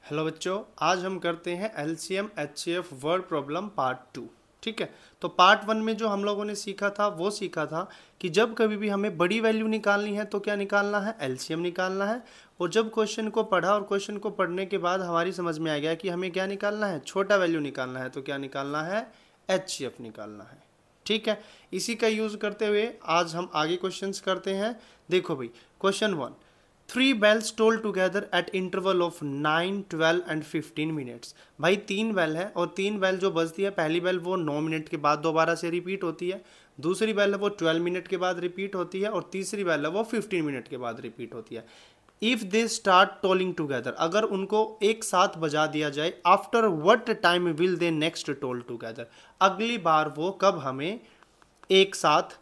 Hello बच्चों, आज हम करते हैं LCM HCF word problem part 2। ठीक है, तो पार्ट 1 में जो हम लोगों ने सीखा था वो सीखा था कि जब कभी भी हमें बड़ी वैल्यू निकालनी है तो क्या निकालना है, एलसीएम निकालना है। और जब क्वेश्चन को पढ़ा और क्वेश्चन को पढ़ने के बाद हमारी समझ में आ गया कि हमें क्या निकालना है, छोटा वैल्यू निकालना है, तो क्या निकालना है, एचसीएफ निकालना है। ठीक है, इसी का यूज़ करते हुए आज हम आगे क्वेश्चंस करते हैं। देखो भाई, question 1, 3 bells toll together at interval of 9, 12 and 15 minutes। भाई 3 बेल है और 3 बेल जो बजती है, पहली बेल वो 9 मिनट के बाद दोबारा से रिपीट होती है, दूसरी बेल है वो 12 मिनट के बाद रिपीट होती है और तीसरी बेल है वो 15 मिनट के बाद रिपीट होती है। If they start tolling together, अगर उनको एक साथ बजा दिया जाए, after what time will they next toll together, अगली बार वो कब हमें एक साथ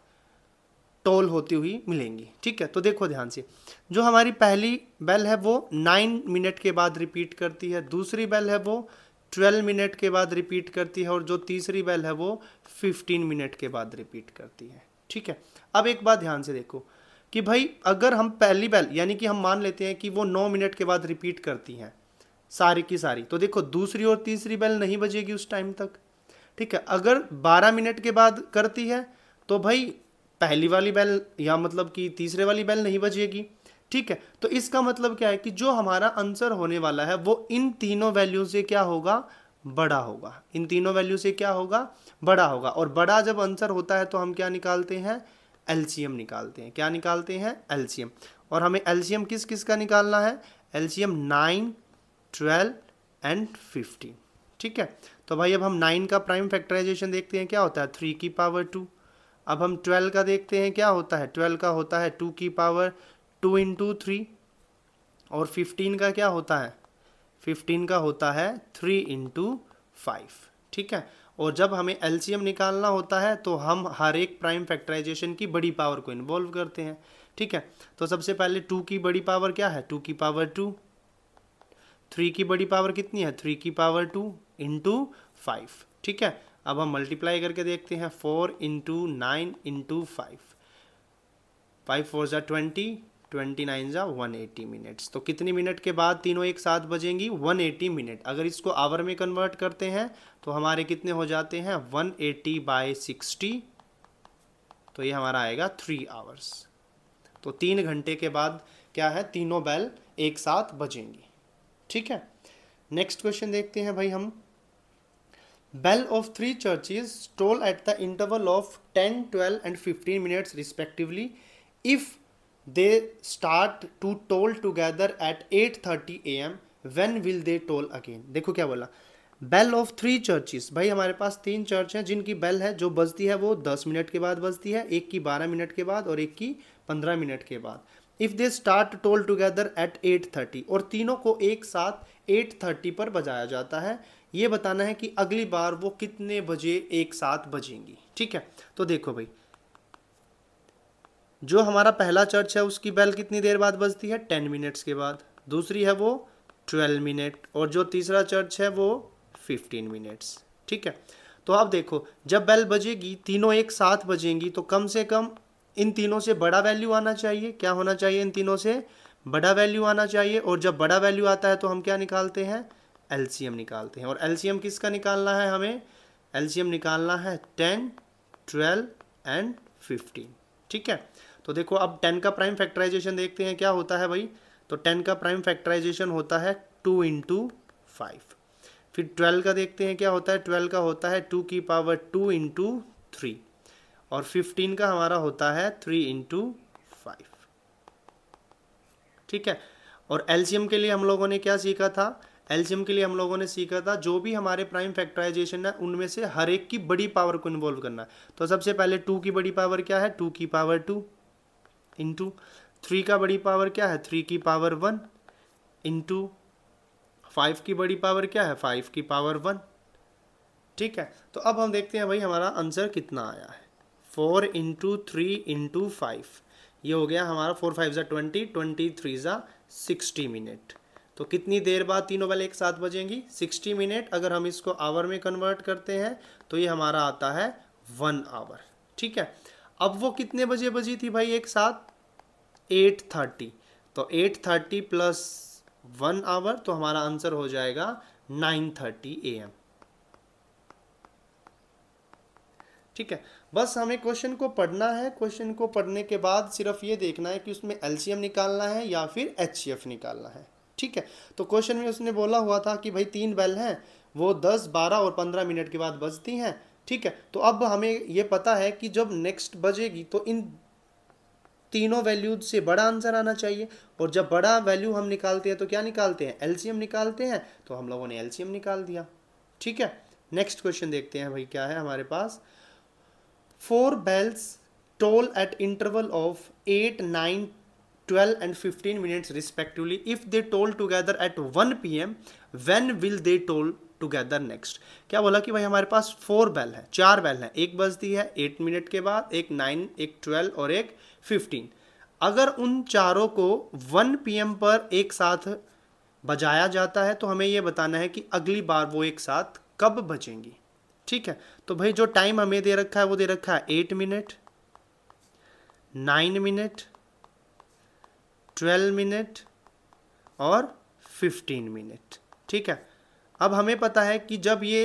टोल होती हुई मिलेंगी। ठीक है, तो देखो ध्यान से, जो हमारी पहली बेल है वो 9 मिनट के बाद रिपीट करती है, दूसरी बेल है वो 12 मिनट के बाद रिपीट करती है और जो तीसरी बेल है वो 15 मिनट के बाद रिपीट करती है। ठीक है, अब एक बात ध्यान से देखो कि भाई अगर हम पहली बेल यानी कि हम मान लेते हैं कि वो 9 मिनट के बाद रिपीट करती हैं सारी की सारी, तो देखो दूसरी और तीसरी बेल नहीं बजेगी उस टाइम तक। ठीक है, अगर 12 मिनट के बाद करती है तो भाई पहली वाली बेल या मतलब कि तीसरे वाली बेल नहीं बजेगी। ठीक है, तो इसका मतलब क्या है कि जो हमारा आंसर होने वाला है वो इन तीनों वैल्यू से क्या होगा, बड़ा होगा। इन तीनों वैल्यू से क्या होगा, बड़ा होगा। और बड़ा जब आंसर होता है तो हम क्या निकालते हैं, एलसीएम निकालते हैं। क्या निकालते हैं, एलसीएम। और हमें एलसीएम किस किस का निकालना है, एलसीएम 9, 12 एंड 15। ठीक है, तो भाई अब हम 9 का प्राइम फैक्टराइजेशन देखते हैं, क्या होता है 3 की पावर 2। अब हम 12 का देखते हैं, क्या होता है, 12 का होता है 2 की पावर 2 इंटू 3। और 15 का क्या होता है, 15 का होता है 3 इंटू 5। ठीक है, और जब हमें एलसीएम निकालना होता है तो हम हर एक प्राइम फैक्टराइजेशन की बड़ी पावर को इन्वॉल्व करते हैं। ठीक है, तो सबसे पहले 2 की बड़ी पावर क्या है, 2 की पावर 2। 3 की बड़ी पावर कितनी है, 3 की पावर 2 इंटू 5। ठीक है, अब हम मल्टीप्लाई करके देखते हैं, 4 इंटू 9 इंटू 5, 5 4 ज़ा 20, 29 ज़ा 180 मिनट्स। तो कितनी मिनट के बाद तीनों एक साथ बजेंगी, 180 मिनट। अगर इसको आवर में कन्वर्ट करते हैं तो हमारे कितने हो जाते हैं, 180/60, तो ये हमारा आएगा 3 आवर्स। तो 3 घंटे के बाद क्या है, तीनों बेल एक साथ बजेंगी। ठीक है, नेक्स्ट क्वेश्चन देखते हैं भाई हम। Bell of 3 churches toll at the interval of 10, 12 and 15 minutes respectively. If they start to toll together at 8:30 am, when will they toll again? देखो क्या बोला, बेल ऑफ 3 चर्चेस। भाई हमारे पास 3 चर्च हैं जिनकी बेल है जो बजती है वो 10 मिनट के बाद बजती है, एक की 12 मिनट के बाद और एक की 15 मिनट के बाद। If they start toll together at 8:30, और तीनों को एक साथ 8:30 पर बजाया जाता है। ये बताना है कि अगली बार वो कितने बजे एक साथ बजेंगी। ठीक है, तो देखो भाई, जो हमारा पहला चर्च है उसकी बेल कितनी देर बाद बजती है, 10 मिनट्स के बाद, दूसरी है वो 12 मिनट और जो तीसरा चर्च है वो 15 मिनट्स। ठीक है, तो अब देखो जब बेल बजेगी तीनों एक साथ बजेंगी तो कम से कम इन तीनों से बड़ा वैल्यू आना चाहिए। क्या होना चाहिए, इन तीनों से बड़ा वैल्यू आना चाहिए। और जब बड़ा वैल्यू आता है तो हम क्या निकालते हैं, एलसीएम निकालते हैं। और एलसीएम किसका निकालना है, हमें एलसीएम निकालना है 10, 12 एंड 15। ठीक है, तो देखो अब 10 का प्राइम फैक्टराइजेशन देखते हैं, क्या होता है भाई, तो 10 का प्राइम फैक्टराइजेशन होता है 2 इंटू 5। फिर 12 का देखते हैं, क्या होता है, 12 का होता है 2 की पावर 2 इंटू 3। और 15 का हमारा होता है 3 इंटू 5। ठीक है, और एलसीएम के लिए हम लोगों ने क्या सीखा था, एलसीएम के लिए हम लोगों ने सीखा था जो भी हमारे प्राइम फैक्टराइजेशन है उनमें से हर एक की बड़ी पावर को इन्वॉल्व करना है। तो सबसे पहले 2 की बड़ी पावर क्या है, 2 की पावर 2 इंटू 3 का बड़ी पावर क्या है, 3 की पावर 1 इंटू 5 की बड़ी पावर क्या है, 5 की पावर 1। ठीक है, तो अब हम देखते हैं भाई हमारा आंसर कितना आया है, 4 इंटू 3 इंटू 5, ये हो गया हमारा 4 5 ज़ा 20, 23 ज़ा 60 मिनट। तो कितनी देर बाद तीनों बेल एक साथ बजेंगी, 60 मिनट। अगर हम इसको आवर में कन्वर्ट करते हैं तो ये हमारा आता है 1 आवर। ठीक है, अब वो कितने बजे बजी थी भाई एक साथ, 8:30। तो 8:30 प्लस 1 आवर, तो हमारा आंसर हो जाएगा 9:30 AM। ठीक है, बस हमें क्वेश्चन को पढ़ना है। क्वेश्चन को पढ़ने के बाद सिर्फ ये देखना है कि उसमें एलसीएम निकालना है या फिर एचसीएफ निकालना है। ठीक है, तो क्वेश्चन में उसने बोला हुआ था कि भाई 3 बेल हैं, वो 10, 12 और 15 मिनट के बाद बजती हैं। ठीक है, तो अब हमें ये पता है कि जब नेक्स्ट बजेगी तो इन तीनों वैल्यूज से बड़ा आंसर आना चाहिए, और जब बड़ा वैल्यू हम निकालते हैं तो क्या निकालते हैं, एलसीएम निकालते हैं। तो हम लोगों ने एलसीएम निकाल दिया। ठीक है, नेक्स्ट क्वेश्चन देखते हैं भाई क्या है हमारे पास। 4 bells toll at interval of 8, 9, 12 and 15 minutes respectively. If they toll together at 1 PM, when will they toll together next? क्या बोला कि भाई हमारे पास 4 बेल है, 4 बेल है, एक बजती है 8 मिनट के बाद, एक 9, एक 12 और एक 15। अगर उन चारों को 1 PM पर एक साथ बजाया जाता है तो हमें यह बताना है कि अगली बार वो एक साथ कब बजेंगी। ठीक है, तो भाई जो टाइम हमें दे रखा है वो दे रखा है 8 मिनट, 9 मिनट, 12 मिनट और 15 मिनट। ठीक है, अब हमें पता है कि जब ये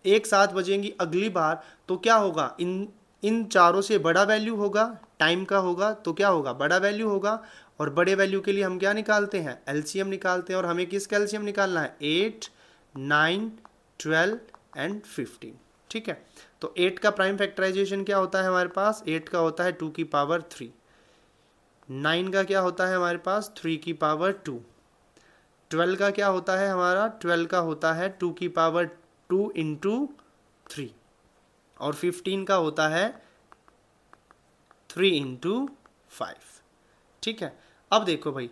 एक साथ बजेंगी अगली बार तो क्या होगा, इन चारों से बड़ा वैल्यू होगा, टाइम का होगा, तो क्या होगा, बड़ा वैल्यू होगा। और बड़े वैल्यू के लिए हम क्या निकालते हैं, एलसीएम निकालते हैं। और हमें किसका एलसीएम निकालना है, 8, 9, 12 एंड 15। ठीक है, तो 8 का प्राइम फैक्टराइजेशन क्या होता है हमारे पास, 8 का होता है 2 की पावर 3, 9 का क्या होता है हमारे पास 3 की पावर 2, 12 का क्या होता है हमारा, 12 का होता है 2 की पावर 2 इंटू 3, और 15 का होता है 3 इंटू 5। ठीक है, अब देखो भाई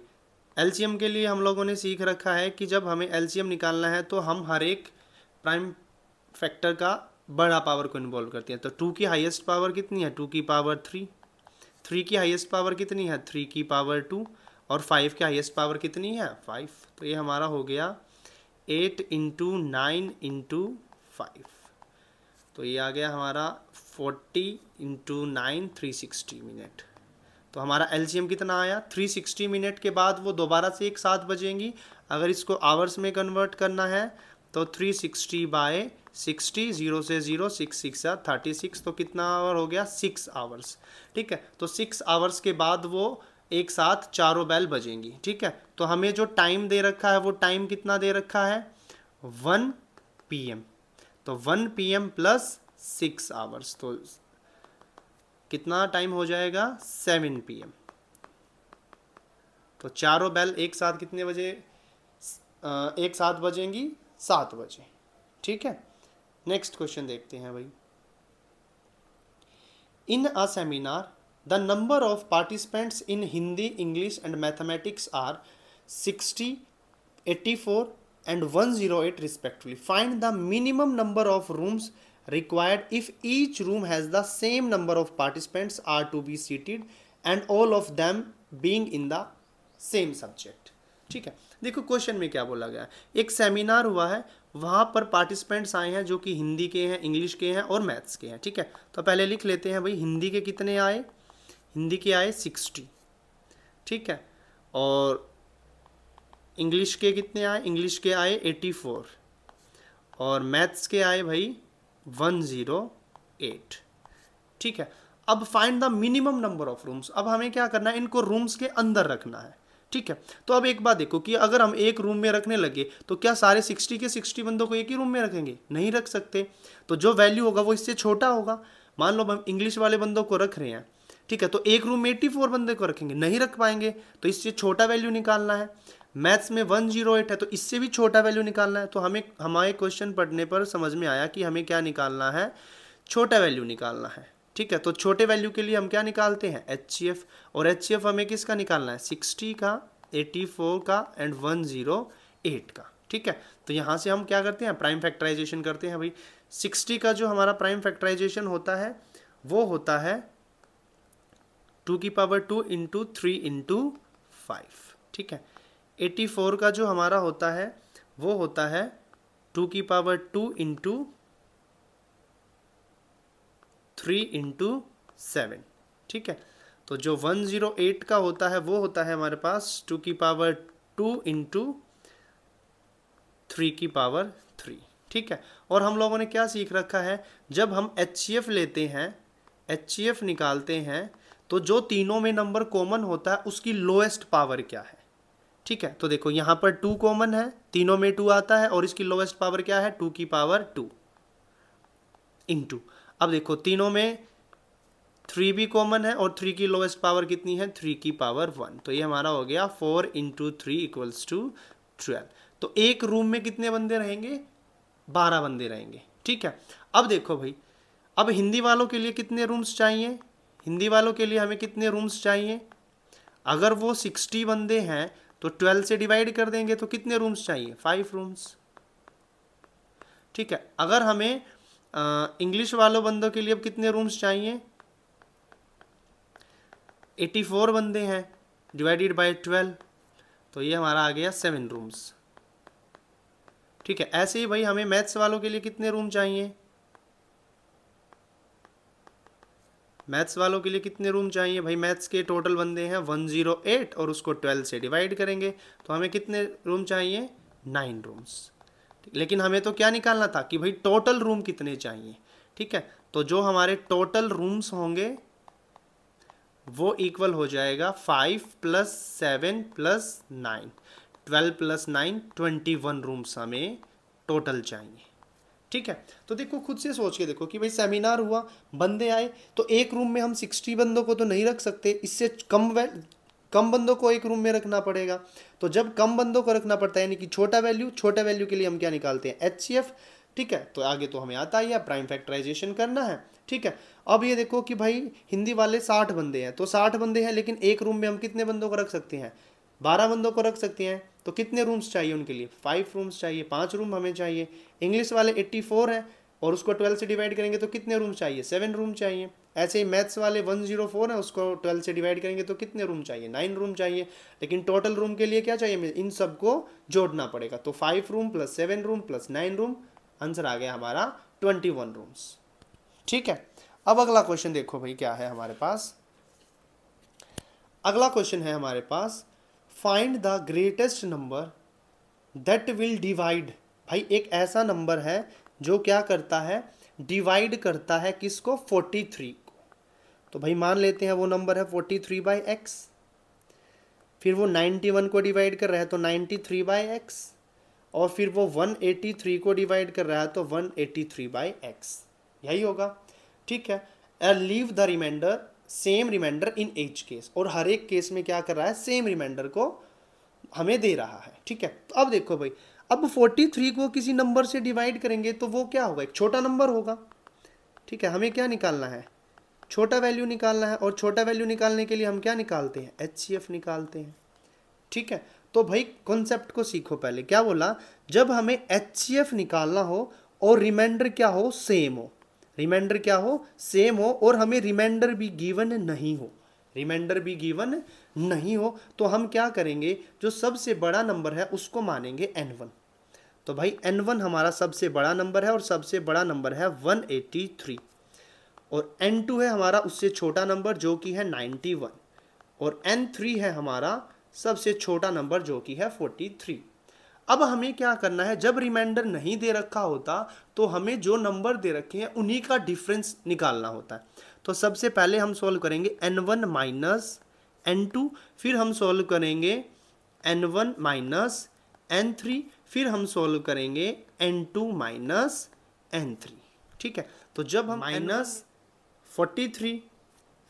एलसीएम के लिए हम लोगों ने सीख रखा है कि जब हमें एलसीएम निकालना है तो हम हर एक प्राइम फैक्टर का बड़ा पावर को इन्वॉल्व करते हैं। तो 2 की हाईएस्ट पावर कितनी है, 2 की पावर 3, 3 की हाईएस्ट पावर कितनी है, 3 की पावर 2, और 5 की हाईएस्ट पावर कितनी है, 5। तो ये हमारा हो गया 8 इंटू 9 इंटू 5, तो ये आ गया हमारा 40 इंटू 9, 360 मिनट। तो हमारा एलसीएम कितना आया, 360 मिनट के बाद वो दोबारा से एक साथ बजेंगी। अगर इसको आवर्स में कन्वर्ट करना है तो 360 बाय 60, 0 से 0, 6 6 36, तो कितना आवर हो गया, 6 आवर्स। ठीक है, तो 6 आवर्स के बाद वो एक साथ चारों बेल बजेंगी। ठीक है, तो हमें जो टाइम दे रखा है वो टाइम कितना दे रखा है, 1 PM। तो 1 PM प्लस 6 आवर्स, तो कितना टाइम हो जाएगा, 7 PM। तो चारों बेल एक साथ कितने बजे एक साथ बजेंगी, 7 बजे। ठीक है, नेक्स्ट क्वेश्चन देखते हैं भाई। In a seminar the number of participants in Hindi, English and mathematics are 60, 84 and 108 respectively. Find the minimum number of rooms required if each room has the same number of participants are to be seated and all of them being in the same subject. ठीक है, देखो question में क्या बोला गया है, एक seminar हुआ है, वहाँ पर पार्टिसिपेंट्स आए हैं जो कि हिंदी के हैं, इंग्लिश के हैं और मैथ्स के हैं। ठीक है, तो पहले लिख लेते हैं भाई, हिंदी के कितने आए, हिंदी के आए 60। ठीक है, और इंग्लिश के कितने आए, इंग्लिश के आए 84, और मैथ्स के आए भाई 108। ठीक है, अब find the minimum number of rooms. अब हमें क्या करना है, इनको रूम्स के अंदर रखना है। ठीक है, तो अब एक बात देखो कि अगर हम एक रूम में रखने लगे तो क्या सारे 60 के 60 बंदों को एक ही रूम में रखेंगे, नहीं रख सकते। तो जो वैल्यू होगा वो इससे छोटा होगा। मान लो हम इंग्लिश वाले बंदों को रख रहे हैं, ठीक है, तो एक रूम में 84 बंदे को रखेंगे, नहीं रख पाएंगे, तो इससे छोटा वैल्यू निकालना है। मैथ्स में 108 है तो इससे भी छोटा वैल्यू निकालना है। तो हमें हमारे क्वेश्चन पढ़ने पर समझ में आया कि हमें क्या निकालना है, छोटा वैल्यू निकालना है। ठीक है, तो छोटे वैल्यू के लिए हम क्या निकालते हैं, एचसीएफ। और एचसीएफ हमें किसका निकालना है, 60 का, 84 का एंड 108 का। ठीक है, तो यहाँ से हम क्या करते हैं, प्राइम फैक्टराइजेशन करते हैं भाई। 60 का जो हमारा प्राइम फैक्टराइजेशन होता है वो होता है 2 की पावर 2 इंटू 3 इंटू 5। ठीक है, 84 का जो हमारा होता है वो होता है 2 की पावर 2 इंटू 3 इंटू 7। ठीक है, तो जो 108 का होता है वो होता है हमारे पास 2 की पावर 2 इंटू 3 की पावर 3, ठीक है। और हम लोगों ने क्या सीख रखा है, जब हम HCF लेते हैं, HCF निकालते हैं, तो जो तीनों में नंबर कॉमन होता है उसकी लोएस्ट पावर क्या है, ठीक है। तो देखो यहाँ पर 2 कॉमन है, तीनों में 2 आता है और इसकी लोएस्ट पावर क्या है, 2 की पावर 2 इंटू, अब देखो तीनों में 3 भी कॉमन है और 3 की लोएस्ट पावर कितनी है, 3 की पावर 1, तो ये हमारा हो गया 4 इंटू 3 इक्वल्स टू 12। तो एक रूम में कितने बंदे रहेंगे, 12 बंदे रहेंगे, ठीक है। अब देखो भाई, अब हिंदी वालों के लिए कितने रूम्स चाहिए, हिंदी वालों के लिए हमें कितने रूम्स चाहिए, अगर वो 60 बंदे हैं तो 12 से डिवाइड कर देंगे तो कितने रूम्स चाहिए, 5 रूम्स, ठीक है। अगर हमें इंग्लिश वालों बंदों के लिए अब कितने रूम्स चाहिए, 84 बंदे हैं, डिवाइडेड बाय 12, तो ये हमारा आ गया 7 रूम्स, ठीक है। ऐसे ही भाई हमें मैथ्स वालों के लिए कितने रूम चाहिए, मैथ्स वालों के लिए कितने रूम चाहिए भाई, मैथ्स के टोटल बंदे हैं 108 और उसको 12 से डिवाइड करेंगे तो हमें कितने रूम चाहिए, 9 रूम्स। लेकिन हमें तो क्या निकालना था कि भाई टोटल रूम कितने चाहिए, ठीक है। तो जो हमारे टोटल रूम्स होंगे वो इक्वल हो जाएगा 5 + 7 + 9, 12 + 9 21 रूम्स हमें टोटल चाहिए, ठीक है। तो देखो खुद से सोच के देखो कि भाई सेमिनार हुआ, बंदे आए, तो एक रूम में हम 60 बंदों को तो नहीं रख सकते, इससे कम बंदों को एक रूम में रखना पड़ेगा। तो जब कम बंदों को रखना पड़ता है यानी कि छोटा वैल्यू के लिए हम क्या निकालते हैं, HCF, ठीक है। तो आगे तो हमें आता ही है, प्राइम फैक्टराइजेशन करना है, ठीक है। अब ये देखो कि भाई हिंदी वाले 60 बंदे हैं, तो 60 बंदे हैं लेकिन एक रूम में हम कितने बंदों को रख सकते हैं, 12 बंदों को रख सकते हैं, तो कितने रूम्स चाहिए उनके लिए, 5 रूम्स चाहिए, 5 रूम हमें चाहिए। इंग्लिश वाले 84 हैं और उसको 12 से डिवाइड करेंगे तो कितने रूम चाहिए, 7 रूम चाहिए। ऐसे ही मैथ्स वाले 104 हैं, उसको 12 से डिवाइड करेंगे तो कितने रूम चाहिए, 9 रूम चाहिए। लेकिन टोटल रूम के लिए क्या चाहिए, इन सबको जोड़ना पड़ेगा, तो 5 रूम + 7 रूम + 9 रूम, आंसर आ गया हमारा 21 रूम्स, ठीक है। अब अगला क्वेश्चन देखो भाई क्या है हमारे पास, अगला क्वेश्चन है हमारे पास, find the greatest number that will divide, भाई एक ऐसा नंबर है जो क्या करता है, डिवाइड करता है किसको, 43 को। तो भाई मान लेते हैं वो नंबर है 43/x, फिर वो 91 को डिवाइड कर रहा है तो 93/x, और फिर वो 183 को डिवाइड कर रहा है तो 183/x, यही होगा, ठीक है। Leave the remainder, same remainder in each case, और हर एक केस में क्या कर रहा है, सेम रिमाइंडर को हमें दे रहा है, ठीक है। तो अब देखो भाई, अब 43 को किसी नंबर से डिवाइड करेंगे तो वो क्या होगा, एक छोटा नंबर होगा, ठीक है। हमें क्या निकालना है, छोटा वैल्यू निकालना है, और छोटा वैल्यू निकालने के लिए हम क्या निकालते हैं, HCF निकालते हैं, ठीक है। तो भाई कॉन्सेप्ट को सीखो, पहले क्या बोला, जब हमें HCF निकालना हो और रिमाइंडर क्या हो, सेम हो, रिमाइंडर क्या हो, सेम हो, और हमें रिमाइंडर भी गिवन नहीं हो, रिमाइंडर भी गिवन नहीं हो, तो हम क्या करेंगे, जो सबसे बड़ा नंबर है उसको मानेंगे N1। तो भाई N1 हमारा सबसे बड़ा नंबर है और सबसे बड़ा नंबर है 183, और N2 है हमारा उससे छोटा नंबर जो कि है 91, और N3 है हमारा सबसे छोटा नंबर जो कि है 43। अब हमें क्या करना है, जब रिमाइंडर नहीं दे रखा होता तो हमें जो नंबर दे रखे हैं उन्हीं का डिफरेंस निकालना होता है। तो सबसे पहले हम सॉल्व करेंगे N1 - N2, फिर हम सॉल्व करेंगे N1 - N3, फिर हम सॉल्व करेंगे N2 - N3, ठीक है। तो जब हम -43,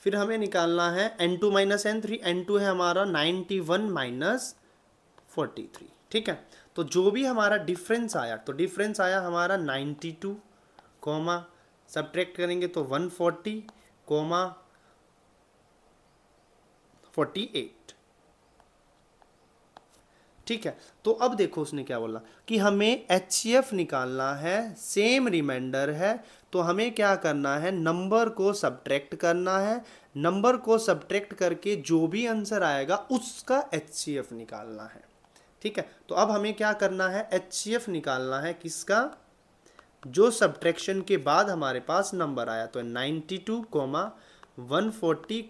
फिर हमें निकालना है N2 - N3, N2 है हमारा 91 - 43, ठीक है। तो जो भी हमारा डिफरेंस आया, तो डिफरेंस आया हमारा 92, सब्ट्रैक्ट करेंगे तो 140, 48, ठीक है। तो अब देखो उसने क्या बोला कि हमें HCF निकालना है, सेम रिमाइंडर है, तो हमें क्या करना है, नंबर को सब्ट्रैक्ट करना है, नंबर को सब्ट्रैक्ट करके जो भी आंसर आएगा उसका HCF निकालना है, ठीक है। तो अब हमें क्या करना है, HCF निकालना है किसका, जो सब्ट्रैक्शन के बाद हमारे पास नंबर आया, तो 92, 140,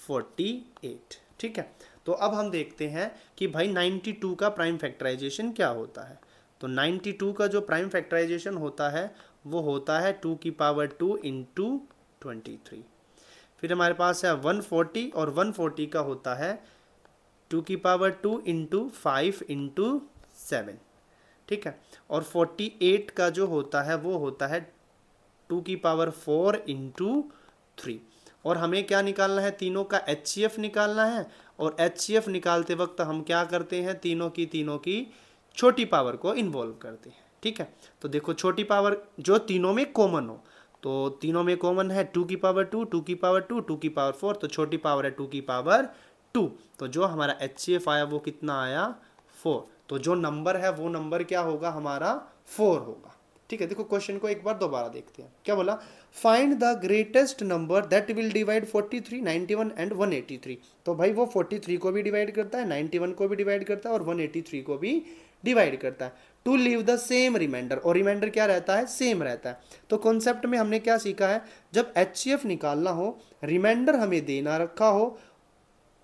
48, ठीक है। तो अब हम देखते हैं कि भाई 92 का प्राइम फैक्टराइजेशन क्या होता है। तो तो 92 का जो प्राइम फैक्टराइजेशन होता है वो होता है 2 की पावर 2 इंटू 23। फिर हमारे पास है 140 और 140 का होता है 2 की पावर 2 इंटू 5 इंटू 7, ठीक है। और 48 का जो होता है वो होता है 2 की पावर 4 इंटू 3। और हमें क्या निकालना है, तीनों का HCF निकालना है। और HCF निकालते वक्त हम क्या करते हैं, तीनों की छोटी पावर को इन्वॉल्व करते हैं, ठीक है। तो देखो छोटी पावर जो तीनों में कॉमन हो, तो तीनों में कॉमन है 2 की पावर 2, 2 की पावर 2, 2 की पावर 4, तो छोटी पावर है 2 की पावर 2। तो जो हमारा HCF आया वो कितना आया, 4। तो जो नंबर है वो नंबर क्या होगा, हमारा 4 होगा, ठीक है। देखो क्वेश्चन को एक बार दोबारा देखते हैं। क्या बोला, find the greatest number that will divide 43, 91 and 183। तो भाई वो 43 को भी डिवाइड करता है, 91 को भी डिवाइड करता है और 183 को भी डिवाइड करता है। To leave the same remainder, और रिमाइंडर क्या रहता है, सेम रहता है। तो कॉन्सेप्ट में हमने क्या सीखा है, जब HCF निकालना हो, रिमाइंडर हमें देना रखा हो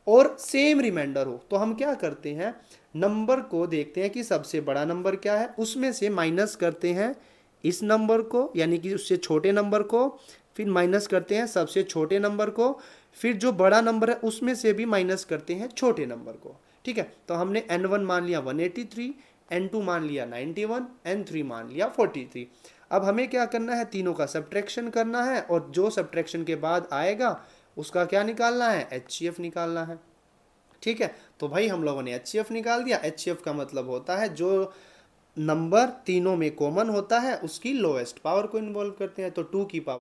और सेम रिमाइंडर हो, तो हम क्या करते हैं, नंबर को देखते हैं कि सबसे बड़ा नंबर क्या है, उसमें से माइनस करते हैं इस नंबर को, यानी कि उससे छोटे नंबर को, फिर माइनस करते हैं सबसे छोटे नंबर को, फिर जो बड़ा नंबर है उसमें से भी माइनस करते हैं छोटे नंबर को, ठीक है। तो हमने n1 मान लिया 183, n2 मान लिया 91, n3 मान लिया 43। अब हमें क्या करना है, तीनों का सब्ट्रैक्शन करना है, और जो सब्ट्रैक्शन के बाद आएगा उसका क्या निकालना है, HCF निकालना है, ठीक है। तो भाई हम लोगों ने HCF निकाल दिया। HCF का मतलब होता है जो नंबर तीनों में कॉमन होता है उसकी लोएस्ट पावर को इन्वॉल्व करते हैं। तो 2 की पावर